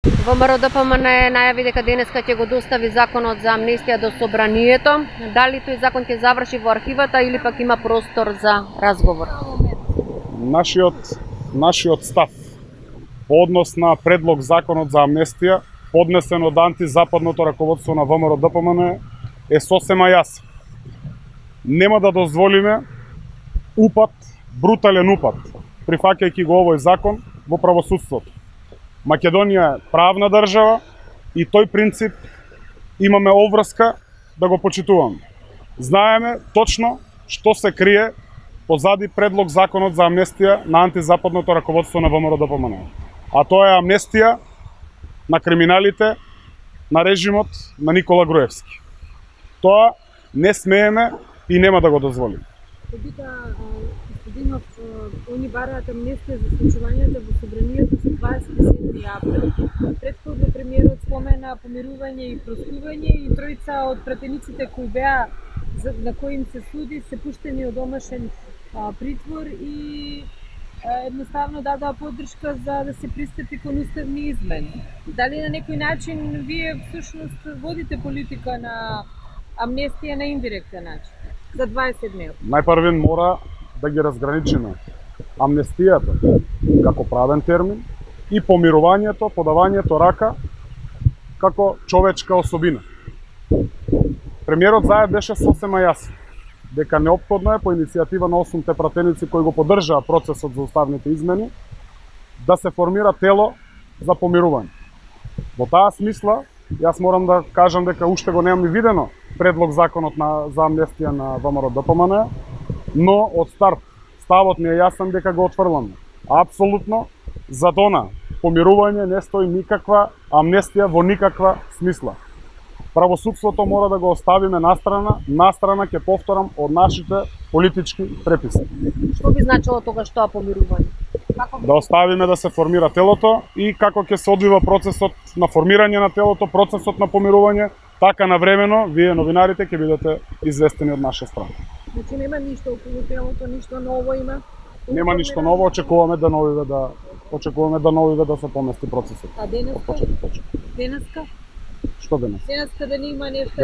ВМРО-ДПМН најави дека денеска ќе го достави законот за амнестија до собранието. Дали тој закон ќе заврши во архивата или пак има простор за разговор? Нашиот став по однос на предлог законот за амнестија поднесен од антизападното раководство на ВМРО-ДПМН е сосема јасен. Нема да дозволиме брутален упад, прифаќајќи го овој закон во правосудството. Македонија е правна држава и тој принцип имаме обврска да го почитуваме. Знаеме точно што се крие позади предлог законот за амнестија на антизападното раководство на ВМРО-ДПМН. А тоа е амнестија на криминалите на режимот на Никола Груевски. Тоа не смееме и нема да го дозволиме. Господинов, они бараат амнестија за случувањата во собранието за 27 април. Претходно премиерот спомена помирување и простување и тројца од пратениците кои беа на кои им се суди се пуштени од домашен притвор и едноставно дадоа поддршка за да се пристапи кон уставни измени. Дали на некој начин вие всушност водите политика на амнестија на индиректен начин за 27 април? Најпрвен мора да ги разграничиме амнестијата како правен термин и помирувањето, подавањето рака како човечка особина. Премиерот Заев беше сосема јасен дека неопходно е по иницијатива на 8 пратеници кои го поддржаа процесот за уставните измени да се формира тело за помирување. Во таа смисла, јас морам да кажам дека уште го немам и видено предлог законот за амнестија на ВМРО-ДПМН, но од старт ставот ми е јасен дека го отфрламе. Апсолутно за тона помирување не стои никаква амнестија во никаква смисла. Правосудството мора да го оставиме настрана ќе повторам од нашите политички преписи. Што би значило тогаш тоа помирување? Да оставиме да се формира телото и како ќе се одвива процесот на формирање на телото, процесот на помирување, така навремено вие новинарите ќе бидете известени од наша страна. Значи нема ништо околу телото, ништо ново има? Нема ништо ново, очекуваме да се помести процесот. А денеска? Што денес? Денеска да не има нешто?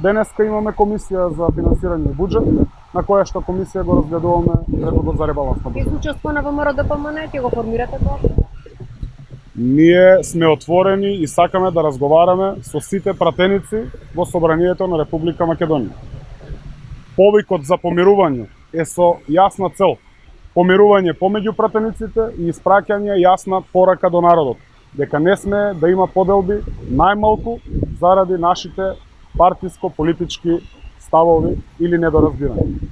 Денеска имаме комисија за финансирање и буџет, на која што комисија го разгледуваме предлогот за ребаланс на буџет. Без учество на ВМРО-ДПМН ќе го формирате тоа? Ние сме отворени и сакаме да разговараме со сите пратеници во собранието на Република Македонија. Повикот за помирување е со јасна цел. Помирување помеѓу пратениците и испраќање јасна порака до народот дека не сме да има поделби најмалку заради нашите партиско-политички ставови или недоразбирање.